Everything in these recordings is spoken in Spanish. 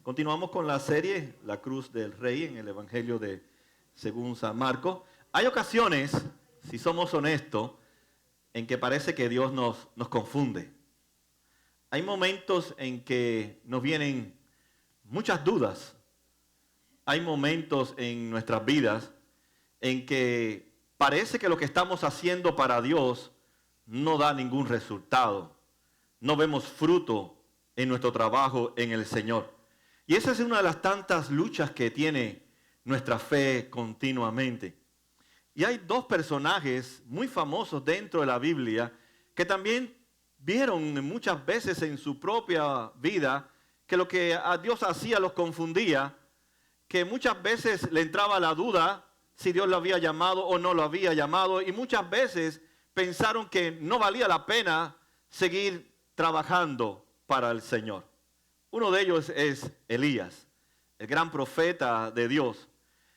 Continuamos con la serie La Cruz del Rey en el Evangelio de según San Marcos. Hay ocasiones, si somos honestos, en que parece que Dios nos confunde. Hay momentos en que nos vienen muchas dudas. Hay momentos en nuestras vidas en que parece que lo que estamos haciendo para Dios no da ningún resultado. No vemos fruto en nuestro trabajo en el Señor. Y esa es una de las tantas luchas que tiene nuestra fe continuamente. Y hay dos personajes muy famosos dentro de la Biblia que también vieron muchas veces en su propia vida que lo que a Dios hacía los confundía, que muchas veces le entraba la duda si Dios lo había llamado o no lo había llamado, y muchas veces pensaron que no valía la pena seguir trabajando para el Señor. Uno de ellos es Elías, el gran profeta de Dios.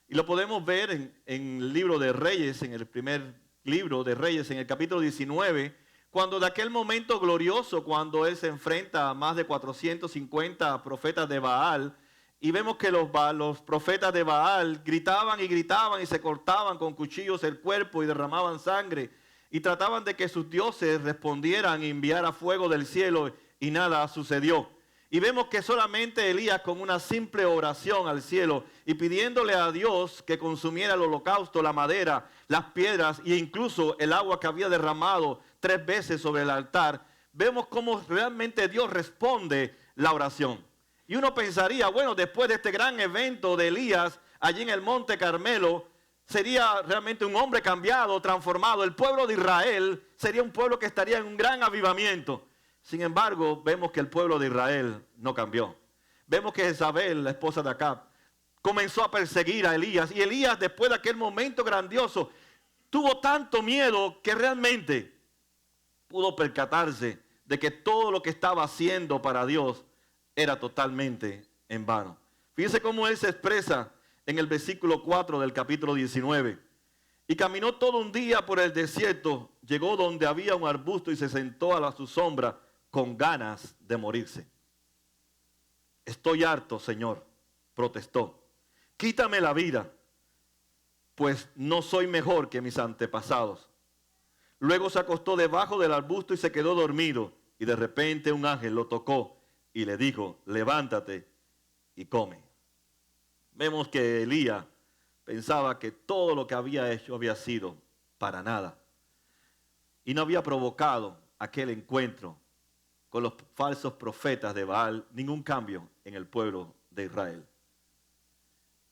Y lo podemos ver en el libro de Reyes, en el primer libro de Reyes, en el capítulo 19, cuando de aquel momento glorioso, cuando él se enfrenta a más de 450 profetas de Baal, y vemos que los profetas de Baal gritaban y se cortaban con cuchillos el cuerpo y derramaban sangre, y trataban de que sus dioses respondieran y enviara fuego del cielo, y nada sucedió. Y vemos que solamente Elías, con una simple oración al cielo y pidiéndole a Dios que consumiera el holocausto, la madera, las piedras e incluso el agua que había derramado 3 veces sobre el altar, vemos cómo realmente Dios responde la oración. Y uno pensaría, bueno, después de este gran evento de Elías allí en el Monte Carmelo, sería realmente un hombre cambiado, transformado. El pueblo de Israel sería un pueblo que estaría en un gran avivamiento. Sin embargo, vemos que el pueblo de Israel no cambió. Vemos que Jezabel, la esposa de Acab, comenzó a perseguir a Elías. Y Elías, después de aquel momento grandioso, tuvo tanto miedo que realmente pudo percatarse de que todo lo que estaba haciendo para Dios era totalmente en vano. Fíjense cómo él se expresa en el versículo 4 del capítulo 19. Y caminó todo un día por el desierto, llegó donde había un arbusto y se sentó a su sombra, con ganas de morirse. Estoy harto, Señor, protestó. Quítame la vida, pues no soy mejor que mis antepasados. Luego se acostó debajo del arbusto y se quedó dormido. Y de repente un ángel lo tocó y le dijo, levántate y come. Vemos que Elías pensaba que todo lo que había hecho había sido para nada. Y no había provocado aquel encuentro con los falsos profetas de Baal ningún cambio en el pueblo de Israel.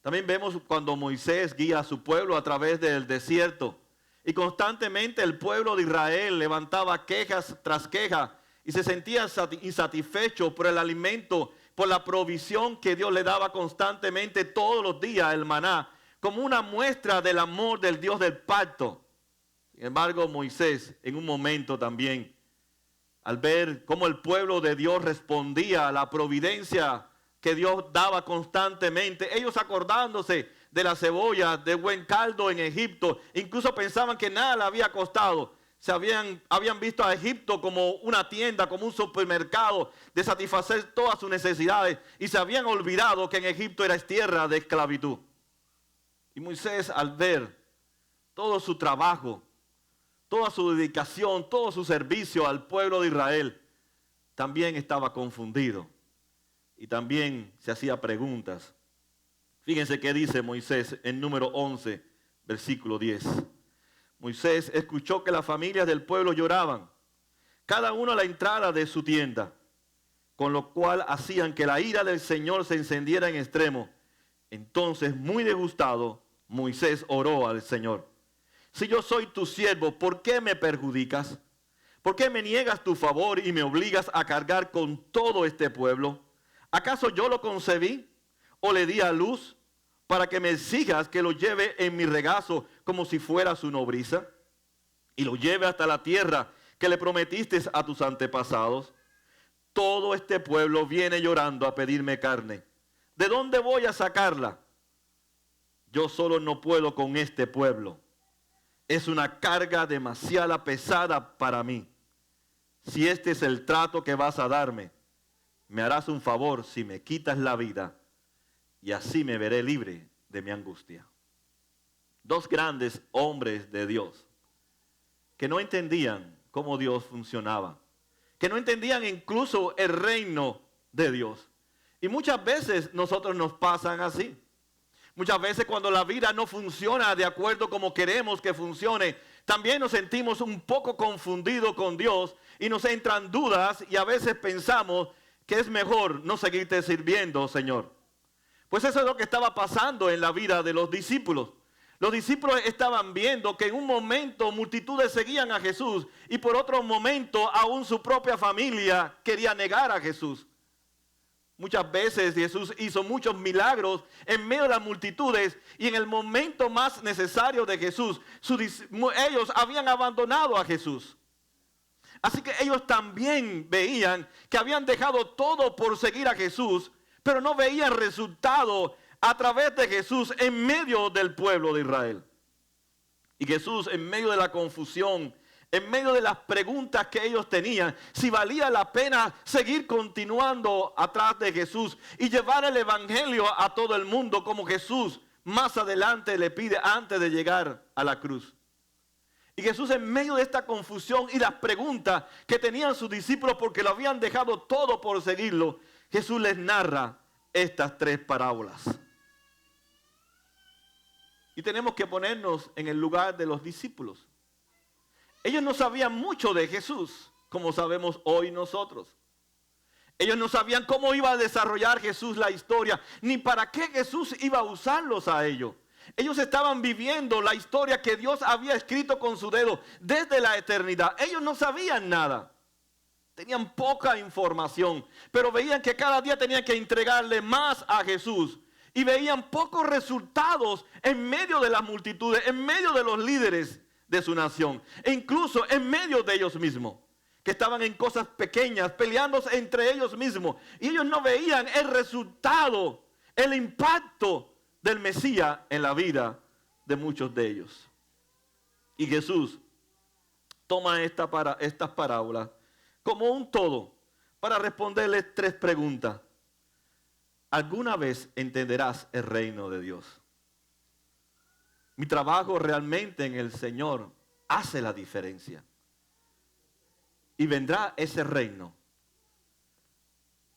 También vemos cuando Moisés guía a su pueblo a través del desierto y constantemente el pueblo de Israel levantaba quejas tras quejas y se sentía insatisfecho por el alimento, por la provisión que Dios le daba constantemente todos los días, el maná, como una muestra del amor del Dios del pacto. Sin embargo, Moisés en un momento también, al ver cómo el pueblo de Dios respondía a la providencia que Dios daba constantemente, ellos acordándose de la cebolla, de buen caldo en Egipto, incluso pensaban que nada le había costado. Habían visto a Egipto como una tienda, como un supermercado de satisfacer todas sus necesidades y se habían olvidado que en Egipto era tierra de esclavitud. Y Moisés, al ver todo su trabajo, toda su dedicación, todo su servicio al pueblo de Israel, también estaba confundido y también se hacía preguntas. Fíjense qué dice Moisés en número 11, versículo 10. Moisés escuchó que las familias del pueblo lloraban, cada uno a la entrada de su tienda, con lo cual hacían que la ira del Señor se encendiera en extremo. Entonces, muy disgustado, Moisés oró al Señor. Si yo soy tu siervo, ¿por qué me perjudicas? ¿Por qué me niegas tu favor y me obligas a cargar con todo este pueblo? ¿Acaso yo lo concebí o le di a luz para que me exijas que lo lleve en mi regazo como si fuera su nodriza y lo lleve hasta la tierra que le prometiste a tus antepasados? Todo este pueblo viene llorando a pedirme carne. ¿De dónde voy a sacarla? Yo solo no puedo con este pueblo. Es una carga demasiado pesada para mí. Si este es el trato que vas a darme, me harás un favor si me quitas la vida y así me veré libre de mi angustia. Dos grandes hombres de Dios que no entendían cómo Dios funcionaba, que no entendían incluso el reino de Dios. Y muchas veces nosotros nos pasan así. Muchas veces cuando la vida no funciona de acuerdo como queremos que funcione, también nos sentimos un poco confundidos con Dios y nos entran dudas y a veces pensamos que es mejor no seguirte sirviendo, Señor. Pues eso es lo que estaba pasando en la vida de los discípulos. Los discípulos estaban viendo que en un momento multitudes seguían a Jesús y por otro momento aún su propia familia quería negar a Jesús. Muchas veces Jesús hizo muchos milagros en medio de las multitudes y en el momento más necesario de Jesús, ellos habían abandonado a Jesús. Así que ellos también veían que habían dejado todo por seguir a Jesús, pero no veían resultado a través de Jesús en medio del pueblo de Israel. Y Jesús, en medio de la confusión, en medio de las preguntas que ellos tenían, si valía la pena seguir continuando atrás de Jesús y llevar el evangelio a todo el mundo como Jesús más adelante le pide antes de llegar a la cruz. Y Jesús, en medio de esta confusión y las preguntas que tenían sus discípulos porque lo habían dejado todo por seguirlo, Jesús les narra estas tres parábolas. Y tenemos que ponernos en el lugar de los discípulos. Ellos no sabían mucho de Jesús, como sabemos hoy nosotros. Ellos no sabían cómo iba a desarrollar Jesús la historia, ni para qué Jesús iba a usarlos a ellos. Ellos estaban viviendo la historia que Dios había escrito con su dedo desde la eternidad. Ellos no sabían nada. Tenían poca información, pero veían que cada día tenían que entregarle más a Jesús. Y veían pocos resultados en medio de las multitudes, en medio de los líderes de su nación, e incluso en medio de ellos mismos, que estaban en cosas pequeñas, peleándose entre ellos mismos, y ellos no veían el resultado, el impacto del Mesías en la vida de muchos de ellos. Y Jesús toma estas parábolas como un todo para responderles tres preguntas. ¿Alguna vez entenderás el reino de Dios? Mi trabajo realmente en el Señor hace la diferencia. Y vendrá ese reino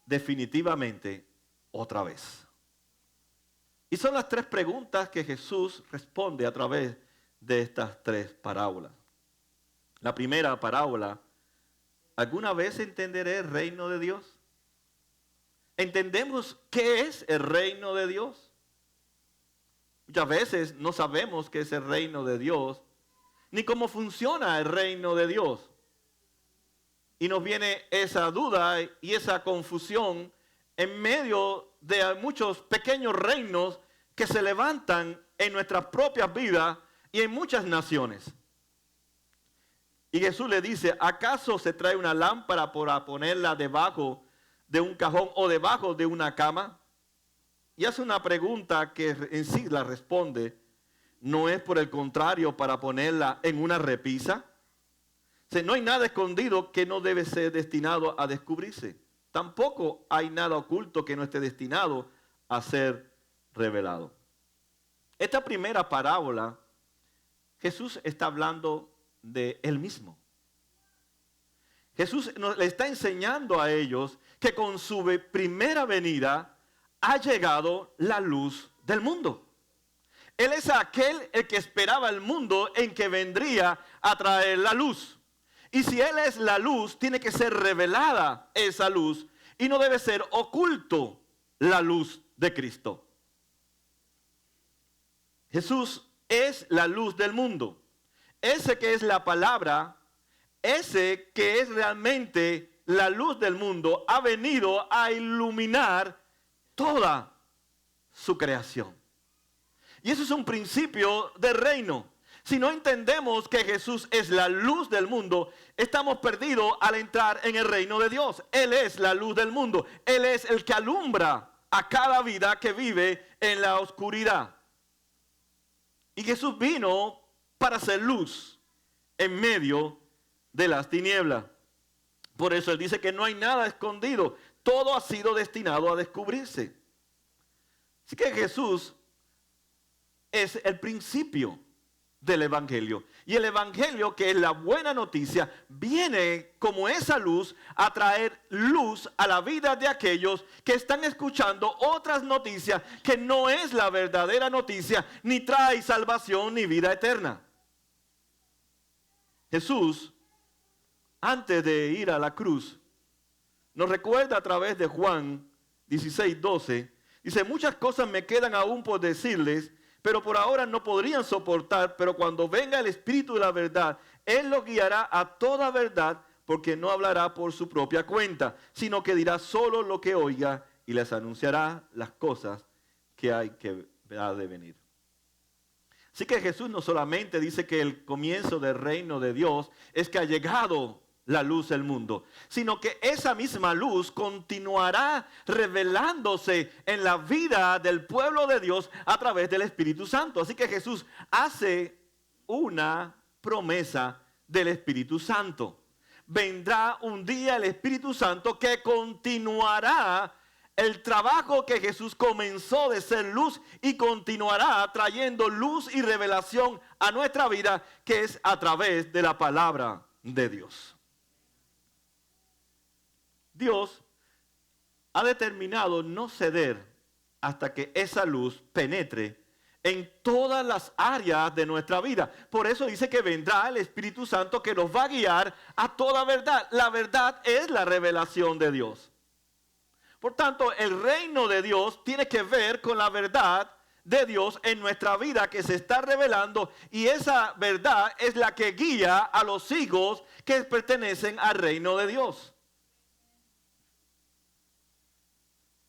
definitivamente otra vez. Y son las tres preguntas que Jesús responde a través de estas tres parábolas. La primera parábola, ¿alguna vez entenderé el reino de Dios? ¿Entendemos qué es el reino de Dios? Muchas veces no sabemos qué es el reino de Dios, ni cómo funciona el reino de Dios. Y nos viene esa duda y esa confusión en medio de muchos pequeños reinos que se levantan en nuestras propias vidas y en muchas naciones. Y Jesús le dice, ¿acaso se trae una lámpara para ponerla debajo de un cajón o debajo de una cama? Y hace una pregunta que en sí la responde, ¿no es por el contrario para ponerla en una repisa? O sea, no hay nada escondido que no debe ser destinado a descubrirse. Tampoco hay nada oculto que no esté destinado a ser revelado. Esta primera parábola, Jesús está hablando de Él mismo. Jesús le está enseñando a ellos que con su primera venida ha llegado la luz del mundo. Él es aquel el que esperaba el mundo en que vendría a traer la luz. Y si Él es la luz, tiene que ser revelada esa luz y no debe ser oculto la luz de Cristo. Jesús es la luz del mundo. Ese que es la palabra, ese que es realmente la luz del mundo, ha venido a iluminar toda su creación. Y eso es un principio del reino. Si no entendemos que Jesús es la luz del mundo, estamos perdidos al entrar en el reino de Dios. Él es la luz del mundo. Él es el que alumbra a cada vida que vive en la oscuridad. Y Jesús vino para ser luz en medio de las tinieblas. Por eso Él dice que no hay nada escondido. Todo ha sido destinado a descubrirse. Así que Jesús es el principio del Evangelio. Y el Evangelio, que es la buena noticia, viene como esa luz a traer luz a la vida de aquellos que están escuchando otras noticias que no es la verdadera noticia, ni trae salvación ni vida eterna. Jesús, antes de ir a la cruz, nos recuerda a través de Juan 16:12, dice: muchas cosas me quedan aún por decirles, pero por ahora no podrían soportar, pero cuando venga el Espíritu de la verdad, Él los guiará a toda verdad, porque no hablará por su propia cuenta, sino que dirá solo lo que oiga y les anunciará las cosas que ha de venir. Así que Jesús no solamente dice que el comienzo del reino de Dios es que ha llegado la luz del mundo, sino que esa misma luz continuará revelándose en la vida del pueblo de Dios a través del Espíritu Santo. Así que Jesús hace una promesa del Espíritu Santo. Vendrá un día el Espíritu Santo que continuará el trabajo que Jesús comenzó de ser luz y continuará trayendo luz y revelación a nuestra vida, que es a través de la palabra de Dios. Dios ha determinado no ceder hasta que esa luz penetre en todas las áreas de nuestra vida. Por eso dice que vendrá el Espíritu Santo que nos va a guiar a toda verdad. La verdad es la revelación de Dios. Por tanto, el reino de Dios tiene que ver con la verdad de Dios en nuestra vida que se está revelando, y esa verdad es la que guía a los hijos que pertenecen al reino de Dios.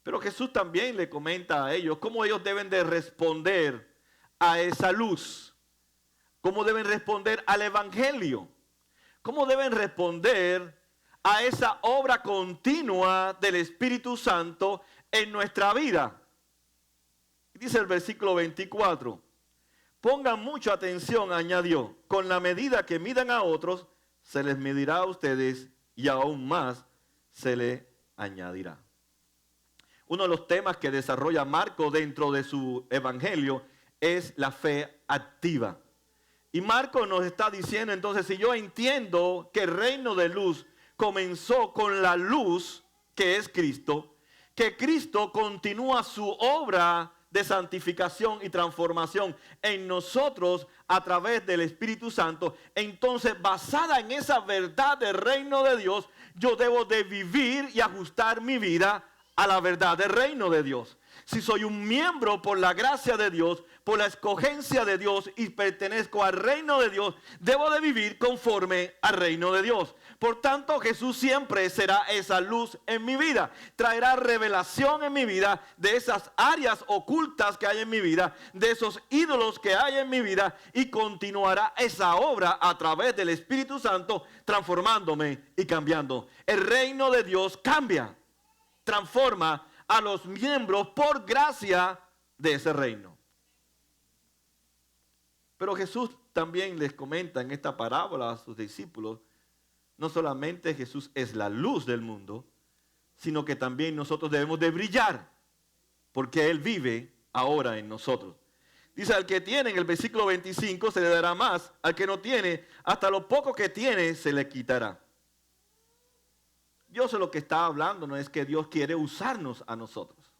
Pero Jesús también le comenta a ellos cómo ellos deben de responder a esa luz, cómo deben responder al Evangelio, cómo deben responder a esa obra continua del Espíritu Santo en nuestra vida. Dice el versículo 24, pongan mucha atención, añadió, con la medida que midan a otros, se les medirá a ustedes y aún más se les añadirá. Uno de los temas que desarrolla Marco dentro de su evangelio es la fe activa. Y Marco nos está diciendo entonces, si yo entiendo que el reino de luz comenzó con la luz que es Cristo, que Cristo continúa su obra de santificación y transformación en nosotros a través del Espíritu Santo, entonces basada en esa verdad del reino de Dios, yo debo de vivir y ajustar mi vida a la verdad del reino de Dios. Si soy un miembro por la gracia de Dios, por la escogencia de Dios y pertenezco al reino de Dios, debo de vivir conforme al reino de Dios. Por tanto, Jesús siempre será esa luz en mi vida. Traerá revelación en mi vida de esas áreas ocultas que hay en mi vida, de esos ídolos que hay en mi vida, y continuará esa obra a través del Espíritu Santo, transformándome y cambiando. El reino de Dios cambia, transforma a los miembros por gracia de ese reino. Pero Jesús también les comenta en esta parábola a sus discípulos, no solamente Jesús es la luz del mundo, sino que también nosotros debemos de brillar, porque Él vive ahora en nosotros. Dice, al que tiene, en el versículo 25, se le dará más, al que no tiene, hasta lo poco que tiene se le quitará. Dios lo que está hablando no es que Dios quiere usarnos a nosotros.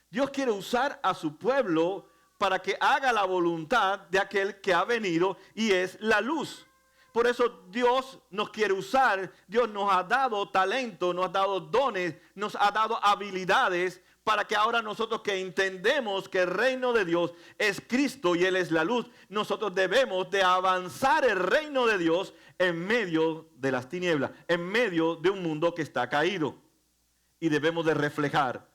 Dios quiere usar a su pueblo para que haga la voluntad de aquel que ha venido y es la luz. Por eso Dios nos quiere usar. Dios nos ha dado talento, nos ha dado dones, nos ha dado habilidades para que ahora nosotros que entendemos que el reino de Dios es Cristo y Él es la luz, nosotros debemos de avanzar el reino de Dios en medio de las tinieblas, en medio de un mundo que está caído. Y debemos de reflejar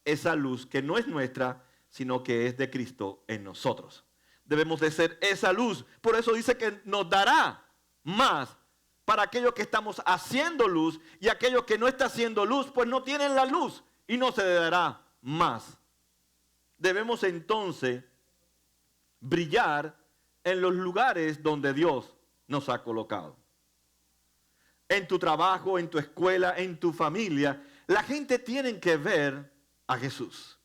esa luz que no es nuestra, sino que es de Cristo en nosotros. Debemos de ser esa luz. Por eso dice que nos dará más para aquellos que estamos haciendo luz, y aquellos que no están haciendo luz, pues no tienen la luz y no se le dará más. Debemos entonces brillar en los lugares donde Dios nos ha colocado. en tu trabajo, en tu escuela, en tu familia, la gente tiene que ver a Jesús.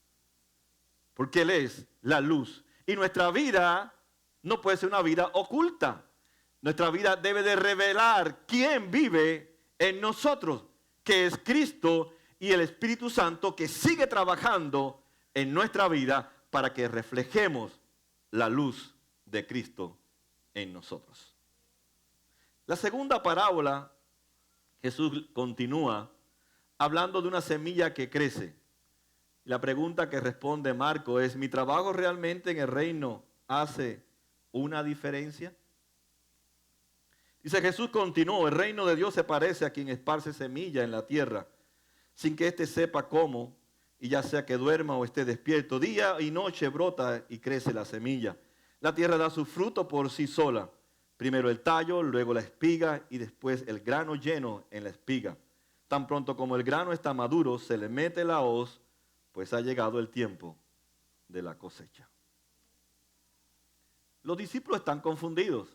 Porque Él es la luz. Y nuestra vida no puede ser una vida oculta. Nuestra vida debe de revelar quién vive en nosotros, que es Cristo y el Espíritu Santo que sigue trabajando en nuestra vida para que reflejemos la luz de Cristo en nosotros. La segunda parábola, Jesús continúa hablando de una semilla que crece. La pregunta que responde Marco es, ¿mi trabajo realmente en el reino hace una diferencia? Dice Jesús continuó, el reino de Dios se parece a quien esparce semilla en la tierra, sin que éste sepa cómo, y ya sea que duerma o esté despierto, día y noche brota y crece la semilla. La tierra da su fruto por sí sola, primero el tallo, luego la espiga y después el grano lleno en la espiga. Tan pronto como el grano está maduro, se le mete la hoz, pues ha llegado el tiempo de la cosecha. Los discípulos están confundidos.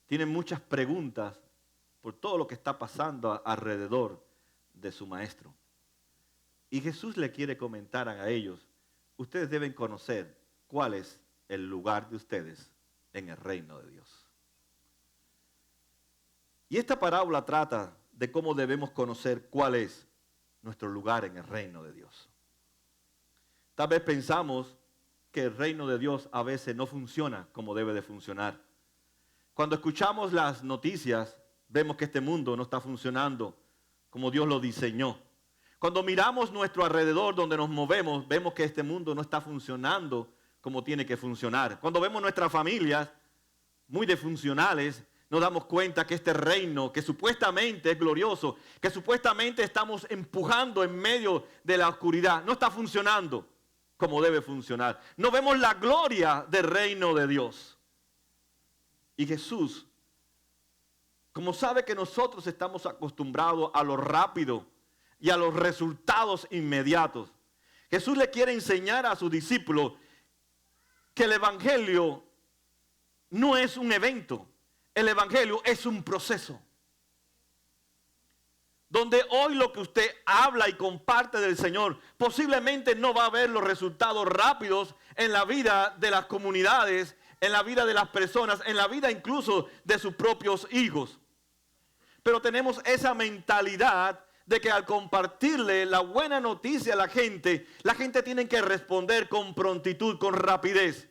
Tienen muchas preguntas por todo lo que está pasando alrededor de su maestro. Y Jesús le quiere comentar a ellos, ustedes deben conocer cuál es el lugar de ustedes en el reino de Dios. Y esta parábola trata de cómo debemos conocer cuál es nuestro lugar en el reino de Dios. Tal vez pensamos que el reino de Dios a veces no funciona como debe de funcionar. Cuando escuchamos las noticias, vemos que este mundo no está funcionando como Dios lo diseñó. Cuando miramos nuestro alrededor donde nos movemos, vemos que este mundo no está funcionando como tiene que funcionar. Cuando vemos nuestras familias muy disfuncionales, nos damos cuenta que este reino, que supuestamente es glorioso, que supuestamente estamos empujando en medio de la oscuridad, no está funcionando como debe funcionar. No vemos la gloria del reino de Dios. Y Jesús, como sabe que nosotros estamos acostumbrados a lo rápido y a los resultados inmediatos, Jesús le quiere enseñar a sus discípulos que el evangelio no es un evento, el evangelio es un proceso. Donde hoy lo que usted habla y comparte del Señor, posiblemente no va a ver los resultados rápidos en la vida de las comunidades, en la vida de las personas, en la vida incluso de sus propios hijos. Pero tenemos esa mentalidad de que al compartirle la buena noticia a la gente tiene que responder con prontitud, con rapidez.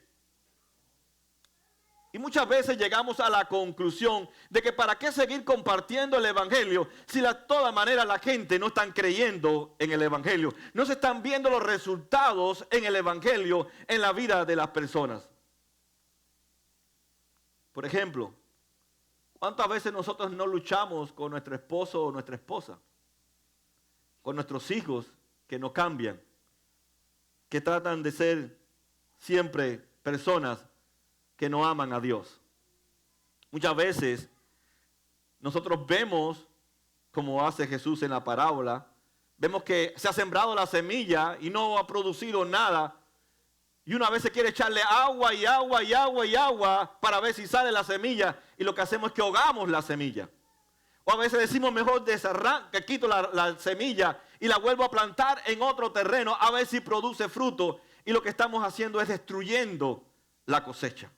Y muchas veces llegamos a la conclusión de que para qué seguir compartiendo el evangelio si de todas maneras la gente no está creyendo en el evangelio. No se están viendo los resultados en el evangelio en la vida de las personas. Por ejemplo, ¿cuántas veces nosotros no luchamos con nuestro esposo o nuestra esposa? Con nuestros hijos que no cambian, que tratan de ser siempre personas que no aman a Dios. Muchas veces nosotros vemos, como hace Jesús en la parábola, vemos que se ha sembrado la semilla y no ha producido nada. Y una vez se quiere echarle agua y agua y agua y agua para ver si sale la semilla. Y lo que hacemos es que ahogamos la semilla. O a veces decimos mejor que quito la semilla y la vuelvo a plantar en otro terreno a ver si produce fruto. Y lo que estamos haciendo es destruyendo la cosecha.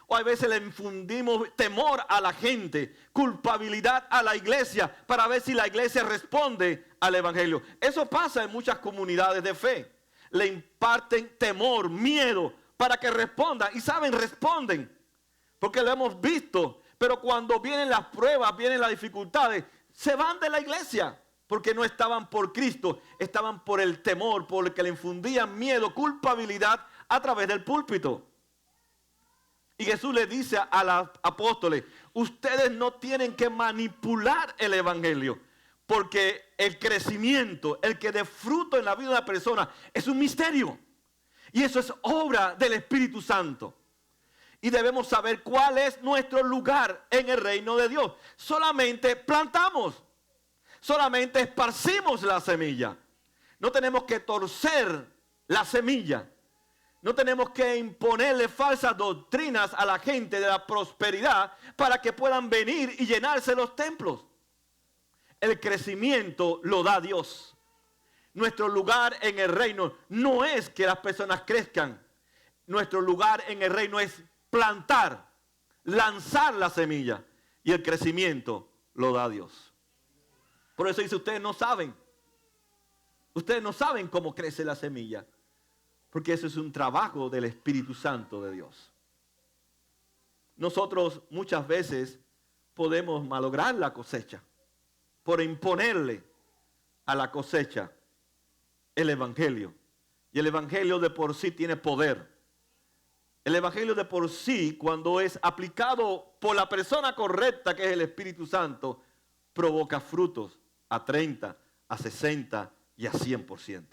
O a veces le infundimos temor a la gente, culpabilidad a la iglesia para ver si la iglesia responde al evangelio. Eso pasa en muchas comunidades de fe. Le imparten temor, miedo para que respondan. Y saben, responden. Porque lo hemos visto. Pero cuando vienen las pruebas, vienen las dificultades, se van de la iglesia. Porque no estaban por Cristo, estaban por el temor, porque le infundían miedo, culpabilidad a través del púlpito. Y Jesús le dice a los apóstoles, ustedes no tienen que manipular el evangelio, porque el crecimiento, el que dé fruto en la vida de una persona, es un misterio. Y eso es obra del Espíritu Santo. Y debemos saber cuál es nuestro lugar en el reino de Dios. Solamente plantamos, solamente esparcimos la semilla. No tenemos que torcer la semilla. No tenemos que imponerle falsas doctrinas a la gente de la prosperidad para que puedan venir y llenarse los templos. El crecimiento lo da Dios. Nuestro lugar en el reino no es que las personas crezcan. Nuestro lugar en el reino es plantar, lanzar la semilla. Y el crecimiento lo da Dios. Por eso dice, ustedes no saben. Ustedes no saben cómo crece la semilla. Porque eso es un trabajo del Espíritu Santo de Dios. Nosotros muchas veces podemos malograr la cosecha por imponerle a la cosecha el Evangelio. Y el Evangelio de por sí tiene poder. El Evangelio de por sí, cuando es aplicado por la persona correcta, que es el Espíritu Santo, provoca frutos a 30, a 60 y a 100%.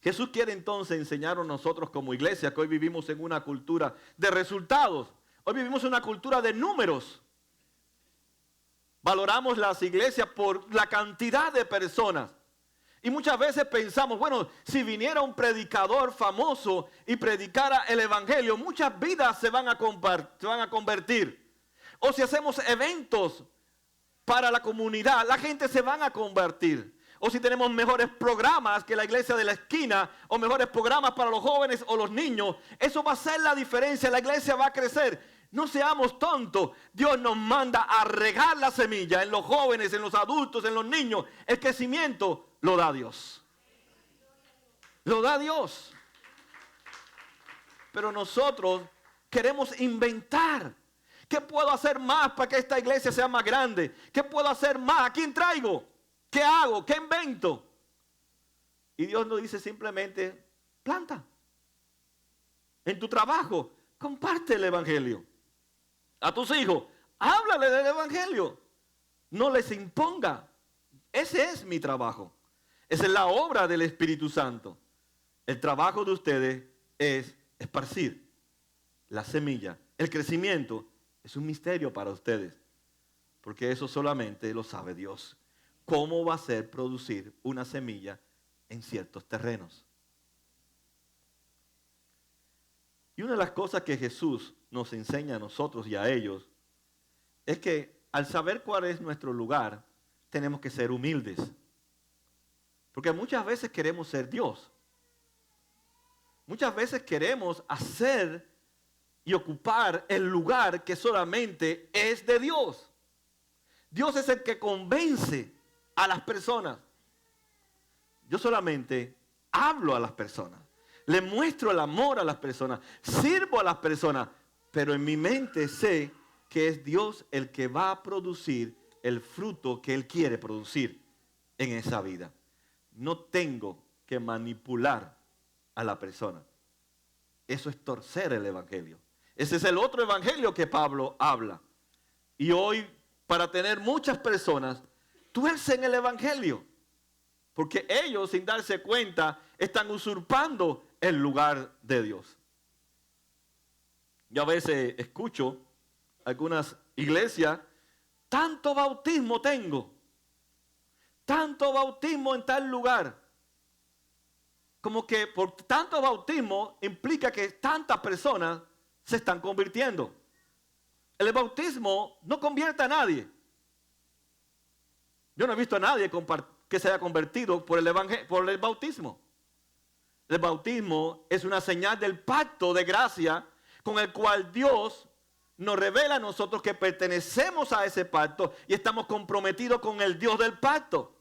Jesús quiere entonces enseñarnos nosotros como iglesia, que hoy vivimos en una cultura de resultados. Hoy vivimos en una cultura de números. Valoramos las iglesias por la cantidad de personas. Y muchas veces pensamos, bueno, si viniera un predicador famoso y predicara el evangelio, muchas vidas se van a convertir. O si hacemos eventos para la comunidad, la gente se van a convertir. O si tenemos mejores programas que la iglesia de la esquina, o mejores programas para los jóvenes o los niños, eso va a ser la diferencia, la iglesia va a crecer. No seamos tontos, Dios nos manda a regar la semilla en los jóvenes, en los adultos, en los niños. El crecimiento lo da Dios. Lo da Dios. Pero nosotros queremos inventar. ¿Qué puedo hacer más para que esta iglesia sea más grande? ¿Qué puedo hacer más? ¿A quién traigo? ¿Qué hago? ¿Qué invento? Y Dios nos dice simplemente, planta. En tu trabajo, comparte el evangelio. A tus hijos, háblale del evangelio. No les imponga. Ese es mi trabajo. Esa es la obra del Espíritu Santo. El trabajo de ustedes es esparcir la semilla. El crecimiento es un misterio para ustedes. Porque eso solamente lo sabe Dios. ¿Cómo va a ser producir una semilla en ciertos terrenos? Y una de las cosas que Jesús nos enseña a nosotros y a ellos es que al saber cuál es nuestro lugar, tenemos que ser humildes. Porque muchas veces queremos ser Dios. Muchas veces queremos hacer y ocupar el lugar que solamente es de Dios. Dios es el que convence a las personas. Yo solamente hablo a las personas. Le muestro el amor a las personas. Sirvo a las personas. Pero en mi mente sé que es Dios el que va a producir el fruto que Él quiere producir en esa vida. No tengo que manipular a la persona. Eso es torcer el evangelio. Ese es el otro evangelio que Pablo habla. Y hoy, para tener muchas personas, tuercen el evangelio. Porque ellos, sin darse cuenta, están usurpando el lugar de Dios. Yo a veces escucho algunas iglesias, tanto bautismo tengo, tanto bautismo en tal lugar. Como que por tanto bautismo implica que tantas personas se están convirtiendo. El bautismo no convierte a nadie. Yo no he visto a nadie que se haya convertido por el bautismo. El bautismo es una señal del pacto de gracia con el cual Dios nos revela a nosotros que pertenecemos a ese pacto y estamos comprometidos con el Dios del pacto.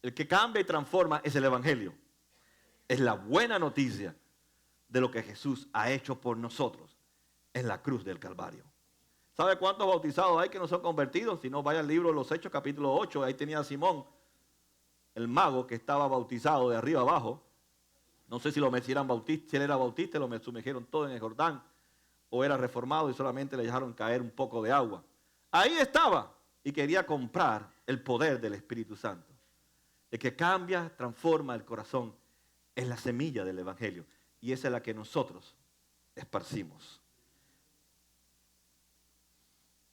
El que cambia y transforma es el evangelio. Es la buena noticia de lo que Jesús ha hecho por nosotros en la cruz del Calvario. ¿Sabe cuántos bautizados hay que no son convertidos? Si no, vaya al libro de los Hechos, capítulo 8. Ahí tenía a Simón, el mago, que estaba bautizado de arriba abajo. No sé si si él era bautista, lo sumergieron todo en el Jordán, o era reformado y solamente le dejaron caer un poco de agua. Ahí estaba y quería comprar el poder del Espíritu Santo. El que cambia, transforma el corazón, es la semilla del evangelio. Y esa es la que nosotros esparcimos.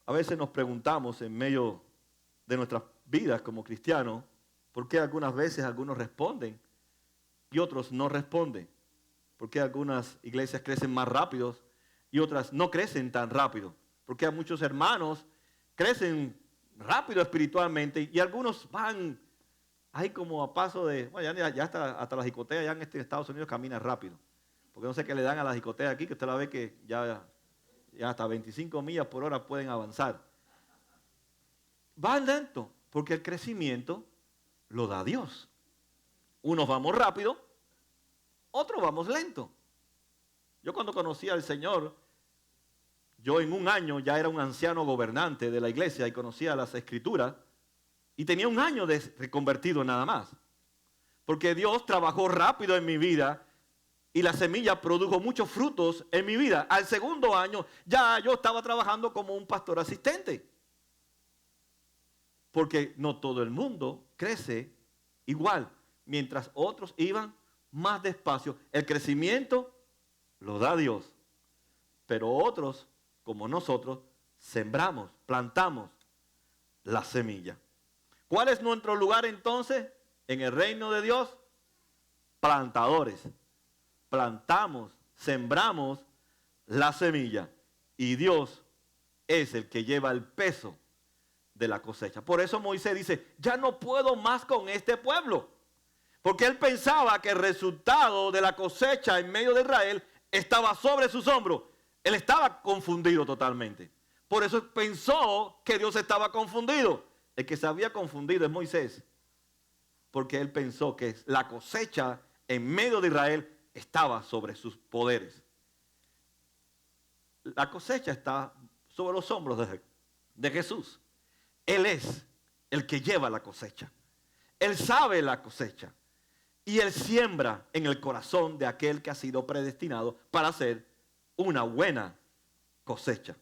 A veces nos preguntamos en medio de nuestras vidas como cristianos, ¿por qué algunas veces algunos responden y otros no responden? ¿Por qué algunas iglesias crecen más rápido y otras no crecen tan rápido? ¿Por qué a muchos hermanos crecen rápido espiritualmente y algunos van ahí como a paso de, bueno, ya hasta la jicotea ya en Estados Unidos camina rápido. Porque no sé qué le dan a la jicotea aquí, que usted la ve que ya hasta 25 millas por hora pueden avanzar. Van lento, porque el crecimiento lo da Dios. Unos vamos rápido, otros vamos lento. Yo cuando conocí al Señor, yo en un año ya era un anciano gobernante de la iglesia y conocía las Escrituras y tenía un año de reconvertido nada más. Porque Dios trabajó rápido en mi vida y la semilla produjo muchos frutos en mi vida. Al segundo año ya yo estaba trabajando como un pastor asistente. Porque no todo el mundo crece igual. Mientras otros iban más despacio. El crecimiento lo da Dios. Pero otros, como nosotros, sembramos, plantamos la semilla. ¿Cuál es nuestro lugar entonces en el reino de Dios? Plantadores. Plantamos, sembramos la semilla. Y Dios es el que lleva el peso de la cosecha. Por eso Moisés dice, ya no puedo más con este pueblo. Porque él pensaba que el resultado de la cosecha en medio de Israel estaba sobre sus hombros. Él estaba confundido totalmente. Por eso pensó que Dios estaba confundido. El que se había confundido es Moisés. Porque él pensó que la cosecha en medio de Israel estaba sobre sus poderes. La cosecha está sobre los hombros de Jesús. Él es el que lleva la cosecha. Él sabe la cosecha. Y Él siembra en el corazón de aquel que ha sido predestinado para hacer una buena cosecha.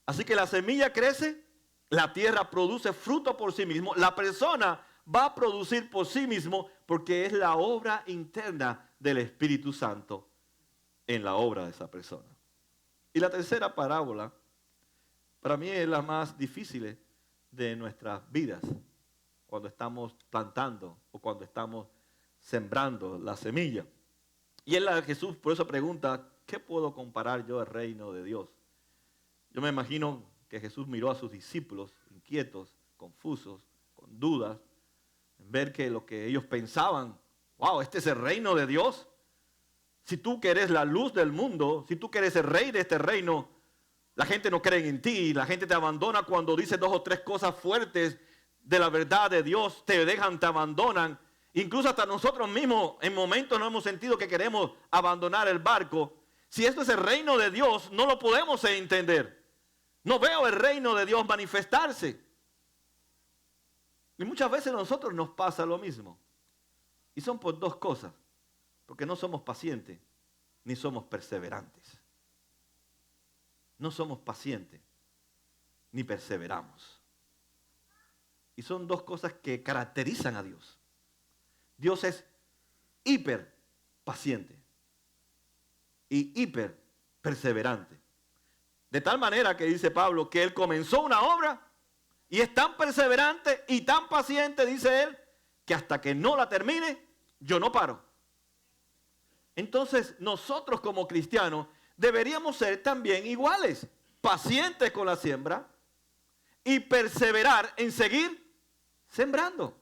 Así que la semilla crece, la tierra produce fruto por sí mismo, la persona va a producir por sí mismo porque es la obra interna del Espíritu Santo en la obra de esa persona. Y la tercera parábola, para mí es la más difícil de nuestras vidas, cuando estamos plantando o cuando estamos sembrando la semilla. Y es la de Jesús, por eso pregunta, ¿qué puedo comparar yo al reino de Dios? Yo me imagino que Jesús miró a sus discípulos inquietos, confusos, con dudas, en ver que lo que ellos pensaban, wow, este es el reino de Dios. Si tú que eres la luz del mundo, si tú que eres el rey de este reino, la gente no cree en ti, la gente te abandona cuando dices 2 o 3 cosas fuertes de la verdad de Dios, te dejan, te abandonan. Incluso hasta nosotros mismos en momentos no hemos sentido que queremos abandonar el barco. Si esto es el reino de Dios, no lo podemos entender. No veo el reino de Dios manifestarse. Y muchas veces a nosotros nos pasa lo mismo. Y son por 2 cosas. Porque no somos pacientes, ni somos perseverantes. No somos pacientes, ni perseveramos. Y son 2 cosas que caracterizan a Dios. Dios es hiper paciente y hiper perseverante. De tal manera que dice Pablo que él comenzó una obra y es tan perseverante y tan paciente, dice él, que hasta que no la termine, yo no paro. Entonces nosotros como cristianos deberíamos ser también iguales, pacientes con la siembra y perseverar en seguir sembrando.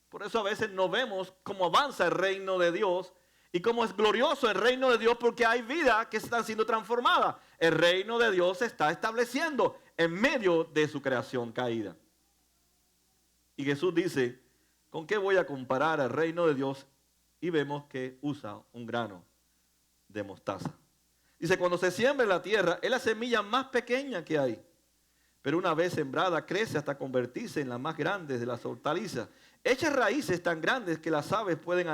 Por eso a veces no vemos cómo avanza el reino de Dios y cómo es glorioso el reino de Dios, porque hay vidas que están siendo transformadas. El reino de Dios se está estableciendo en medio de su creación caída. Y Jesús dice, ¿con qué voy a comparar el reino de Dios? Y vemos que usa un grano de mostaza. Dice, cuando se siembra en la tierra, es la semilla más pequeña que hay. Pero una vez sembrada, crece hasta convertirse en la más grande de las hortalizas. Echa raíces tan grandes que las aves pueden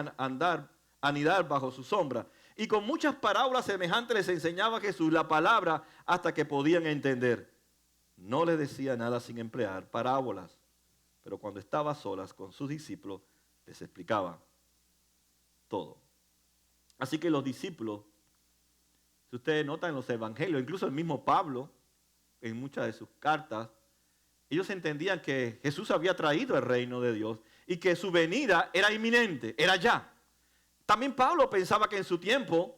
anidar bajo su sombra. Y con muchas parábolas semejantes les enseñaba Jesús la palabra hasta que podían entender. No les decía nada sin emplear parábolas. Pero cuando estaba a solas con sus discípulos, les explicaba todo. Así que los discípulos, si ustedes notan en los evangelios, incluso el mismo Pablo, en muchas de sus cartas, ellos entendían que Jesús había traído el reino de Dios y que su venida era inminente, era ya. También Pablo pensaba que en su tiempo,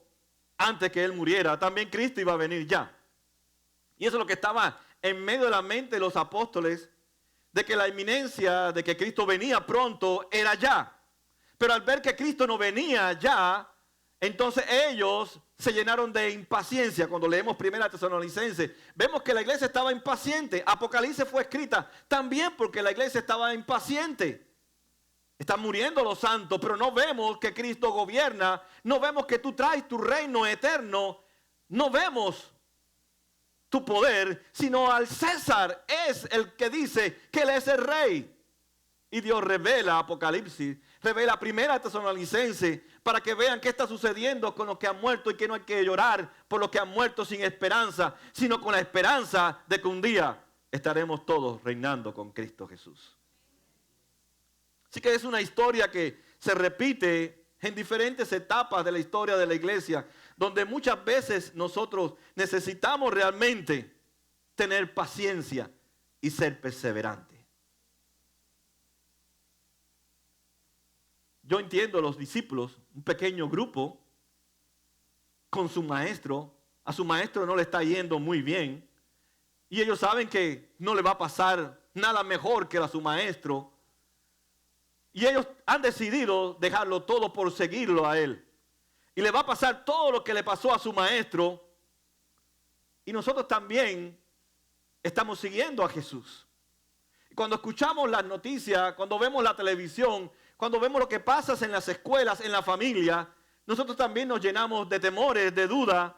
antes que él muriera, también Cristo iba a venir ya. Y eso es lo que estaba en medio de la mente de los apóstoles de que la inminencia de que Cristo venía pronto era ya. Pero al ver que Cristo no venía ya, entonces ellos se llenaron de impaciencia. Cuando leemos 1 Tesalonicenses, vemos que la iglesia estaba impaciente. Apocalipsis fue escrita también porque la iglesia estaba impaciente. Están muriendo los santos, pero no vemos que Cristo gobierna. No vemos que tú traes tu reino eterno. No vemos tu poder, sino al César es el que dice que él es el rey. Y Dios revela Apocalipsis, revela 1 Tesalonicenses para que vean qué está sucediendo con los que han muerto y que no hay que llorar por los que han muerto sin esperanza, sino con la esperanza de que un día estaremos todos reinando con Cristo Jesús. Así que es una historia que se repite en diferentes etapas de la historia de la iglesia, donde muchas veces nosotros necesitamos realmente tener paciencia y ser perseverantes. Yo entiendo a los discípulos, un pequeño grupo, con su maestro. A su maestro no le está yendo muy bien. Y ellos saben que no le va a pasar nada mejor que a su maestro. Y ellos han decidido dejarlo todo por seguirlo a él. Y le va a pasar todo lo que le pasó a su maestro. Y nosotros también estamos siguiendo a Jesús. Y cuando escuchamos las noticias, cuando vemos la televisión, cuando vemos lo que pasa en las escuelas, en la familia, nosotros también nos llenamos de temores, de duda.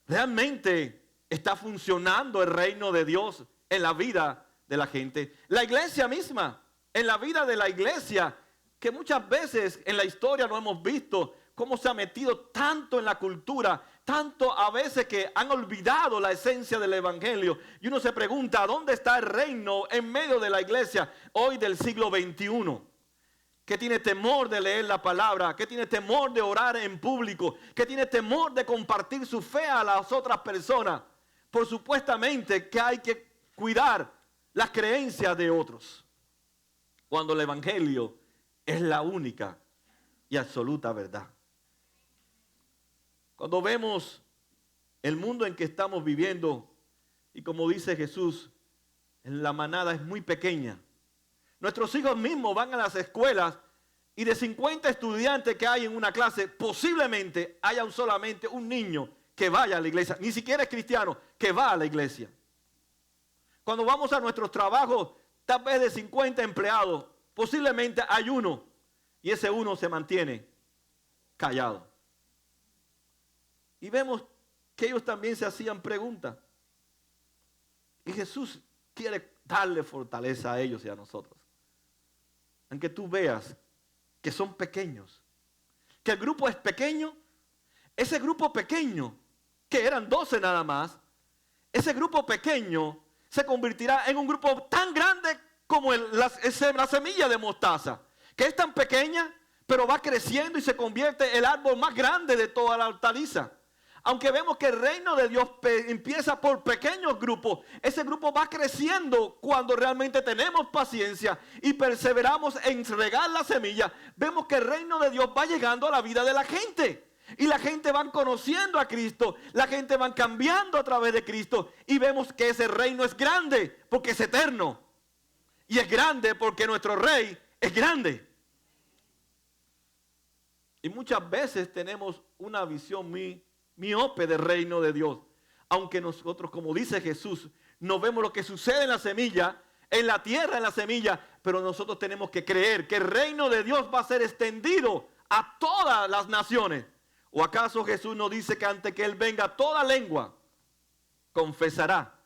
¿Realmente está funcionando el reino de Dios en la vida de la gente? La iglesia misma, en la vida de la iglesia, que muchas veces en la historia no hemos visto cómo se ha metido tanto en la cultura, tanto a veces que han olvidado la esencia del evangelio. Y uno se pregunta, ¿dónde está el reino en medio de la iglesia hoy del siglo XXI? Que tiene temor de leer la palabra, que tiene temor de orar en público, que tiene temor de compartir su fe a las otras personas, por supuestamente que hay que cuidar las creencias de otros, cuando el evangelio es la única y absoluta verdad. Cuando vemos el mundo en que estamos viviendo, y como dice Jesús, la manada es muy pequeña. Nuestros hijos mismos van a las escuelas y de 50 estudiantes que hay en una clase, posiblemente haya solamente un niño que vaya a la iglesia. Ni siquiera es cristiano, que va a la iglesia. Cuando vamos a nuestros trabajos, tal vez de 50 empleados, posiblemente hay uno y ese uno se mantiene callado. Y vemos que ellos también se hacían preguntas. Y Jesús quiere darle fortaleza a ellos y a nosotros. Aunque tú veas que son pequeños, que el grupo es pequeño, ese grupo pequeño, que eran 12 nada más, ese grupo pequeño se convertirá en un grupo tan grande como la semilla de mostaza, que es tan pequeña, pero va creciendo y se convierte en el árbol más grande de toda la hortaliza. Aunque vemos que el reino de Dios empieza por pequeños grupos, ese grupo va creciendo cuando realmente tenemos paciencia y perseveramos en regar la semilla. Vemos que el reino de Dios va llegando a la vida de la gente. Y la gente va conociendo a Cristo, la gente va cambiando a través de Cristo. Y vemos que ese reino es grande porque es eterno. Y es grande porque nuestro rey es grande. Y muchas veces tenemos una visión muy miope del reino de Dios. Aunque nosotros, como dice Jesús, no vemos lo que sucede en la semilla, en la tierra, en la semilla, pero nosotros tenemos que creer que el reino de Dios va a ser extendido a todas las naciones. ¿O acaso Jesús no dice que antes que Él venga toda lengua confesará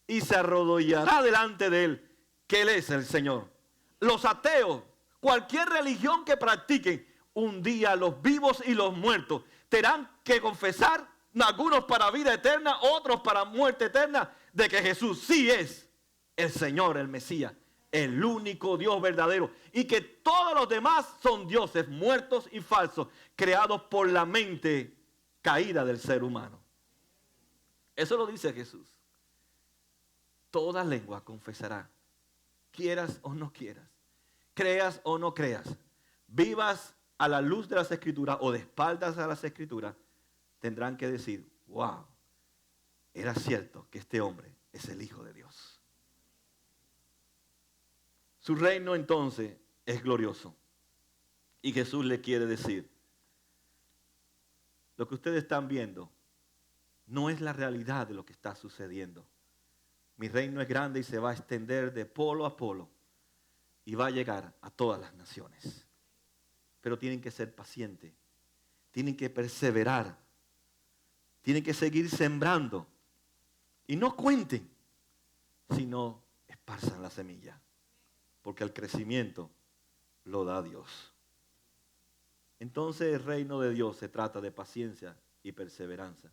y se arrodillará delante de Él que Él es el Señor? Los ateos, cualquier religión que practiquen, un día los vivos y los muertos tendrán que confesar, algunos para vida eterna, otros para muerte eterna, de que Jesús sí es el Señor, el Mesías, el único Dios verdadero, y que todos los demás son dioses muertos y falsos, creados por la mente caída del ser humano. Eso lo dice Jesús. Toda lengua confesará, quieras o no quieras, creas o no creas, vivas a la luz de las Escrituras o de espaldas a las Escrituras, tendrán que decir, wow, era cierto que este hombre es el Hijo de Dios. Su reino entonces es glorioso. Y Jesús le quiere decir, lo que ustedes están viendo no es la realidad de lo que está sucediendo. Mi reino es grande y se va a extender de polo a polo y va a llegar a todas las naciones. Pero tienen que ser pacientes, tienen que perseverar, tienen que seguir sembrando y no cuenten, sino esparzan la semilla, porque el crecimiento lo da Dios. Entonces el reino de Dios se trata de paciencia y perseverancia.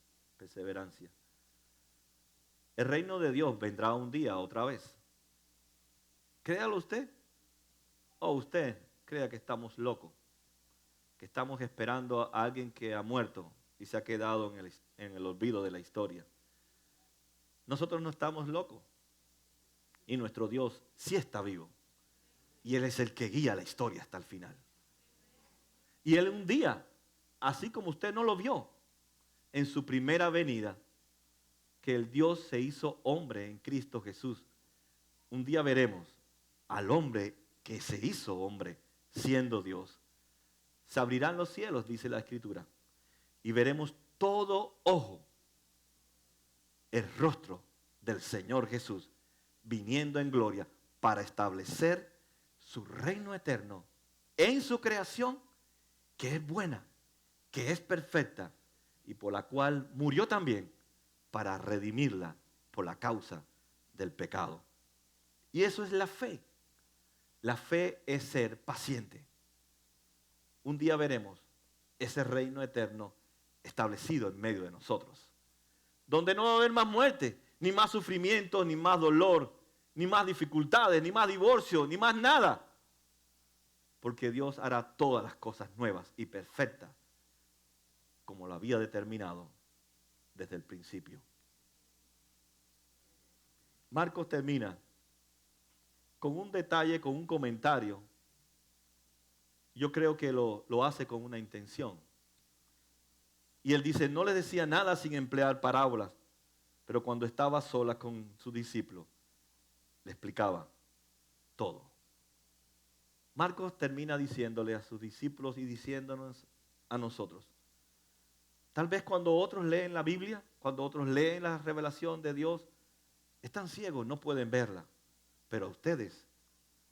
El reino de Dios vendrá un día otra vez. Créalo usted o usted crea que estamos locos, que estamos esperando a alguien que ha muerto y se ha quedado en el olvido de la historia. Nosotros no estamos locos y nuestro Dios sí está vivo y Él es el que guía la historia hasta el final. Y Él un día, así como usted no lo vio en su primera venida, que el Dios se hizo hombre en Cristo Jesús, un día veremos al hombre que se hizo hombre siendo Dios. Se abrirán los cielos, dice la Escritura, y veremos todo ojo el rostro del Señor Jesús viniendo en gloria para establecer su reino eterno en su creación, que es buena, que es perfecta y por la cual murió también para redimirla por la causa del pecado. Y eso es la fe. La fe es ser paciente. Un día veremos ese reino eterno establecido en medio de nosotros, donde no va a haber más muerte, ni más sufrimiento, ni más dolor, ni más dificultades, ni más divorcio, ni más nada. Porque Dios hará todas las cosas nuevas y perfectas como lo había determinado desde el principio. Marcos termina con un detalle, con un comentario. Yo creo que lo hace con una intención. Y él dice, no les decía nada sin emplear parábolas, pero cuando estaba sola con sus discípulos, le explicaba todo. Marcos termina diciéndole a sus discípulos y diciéndonos a nosotros. Tal vez cuando otros leen la Biblia, cuando otros leen la revelación de Dios, están ciegos, no pueden verla. Pero a ustedes,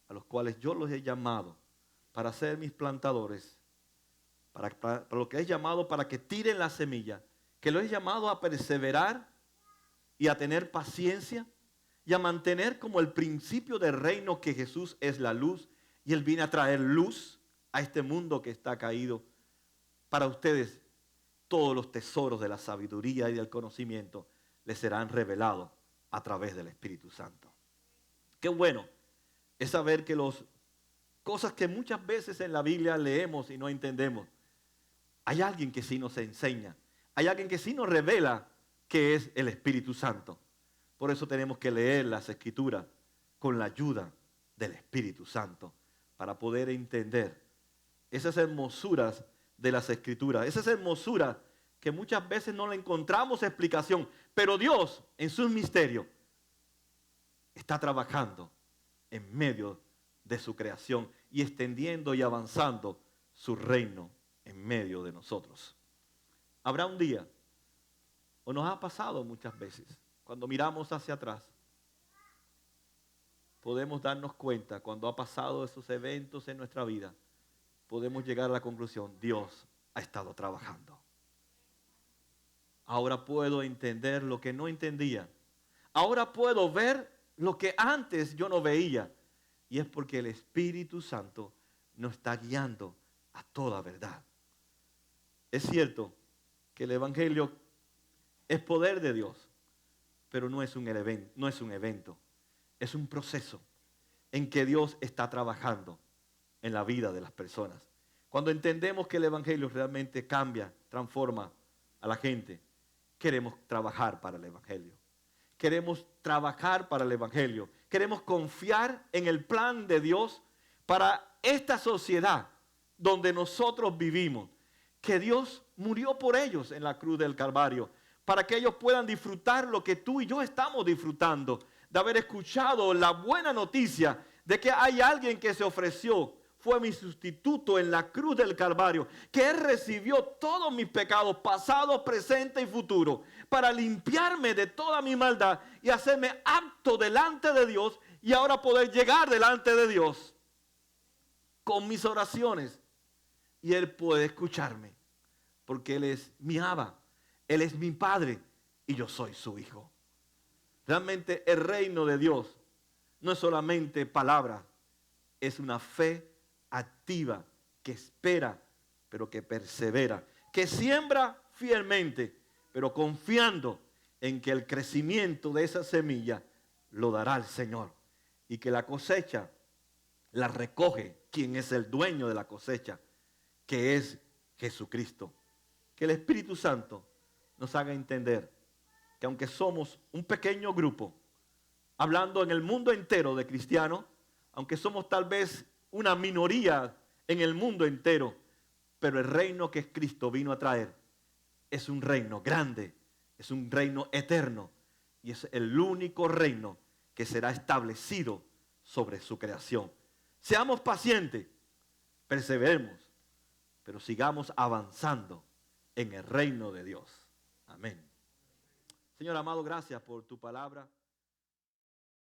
a los cuales yo los he llamado para ser mis plantadores, para lo que he llamado para que tiren la semilla, que lo he llamado a perseverar y a tener paciencia y a mantener como el principio del reino que Jesús es la luz y Él viene a traer luz a este mundo que está caído. Para ustedes todos los tesoros de la sabiduría y del conocimiento les serán revelados a través del Espíritu Santo. Qué bueno es saber que las cosas que muchas veces en la Biblia leemos y no entendemos, hay alguien que sí nos enseña, hay alguien que sí nos revela que es el Espíritu Santo. Por eso tenemos que leer las Escrituras con la ayuda del Espíritu Santo para poder entender esas hermosuras de las Escrituras, esas hermosuras que muchas veces no le encontramos explicación, pero Dios en sus misterios está trabajando en medio de su creación y extendiendo y avanzando su reino en medio de nosotros. Habrá un día, o nos ha pasado muchas veces, cuando miramos hacia atrás, podemos darnos cuenta cuando ha pasado esos eventos en nuestra vida, podemos llegar a la conclusión, Dios ha estado trabajando. Ahora puedo entender lo que no entendía. Ahora puedo ver lo que antes yo no veía. Y es porque el Espíritu Santo nos está guiando a toda verdad. Es cierto que el Evangelio es poder de Dios, pero no es un evento, es un proceso en que Dios está trabajando en la vida de las personas. Cuando entendemos que el Evangelio realmente cambia, transforma a la gente, queremos trabajar para el Evangelio. Queremos trabajar para el Evangelio. Queremos confiar en el plan de Dios para esta sociedad donde nosotros vivimos. Que Dios murió por ellos en la cruz del Calvario para que ellos puedan disfrutar lo que tú y yo estamos disfrutando, de haber escuchado la buena noticia de que hay alguien que se ofreció, fue mi sustituto en la cruz del Calvario, que Él recibió todos mis pecados, pasados, presentes y futuros, para limpiarme de toda mi maldad y hacerme apto delante de Dios y ahora poder llegar delante de Dios con mis oraciones. Y Él puede escucharme, porque Él es mi Abba, Él es mi Padre y yo soy su Hijo. Realmente el reino de Dios no es solamente palabra, es una fe activa que espera, pero que persevera, que siembra fielmente, pero confiando en que el crecimiento de esa semilla lo dará el Señor y que la cosecha la recoge quien es el dueño de la cosecha, que es Jesucristo. Que el Espíritu Santo nos haga entender que aunque somos un pequeño grupo, hablando en el mundo entero de cristianos, aunque somos tal vez una minoría en el mundo entero, pero el reino que Cristo vino a traer es un reino grande, es un reino eterno y es el único reino que será establecido sobre su creación. Seamos pacientes, perseveremos, pero sigamos avanzando en el reino de Dios. Amén. Señor amado, gracias por tu palabra.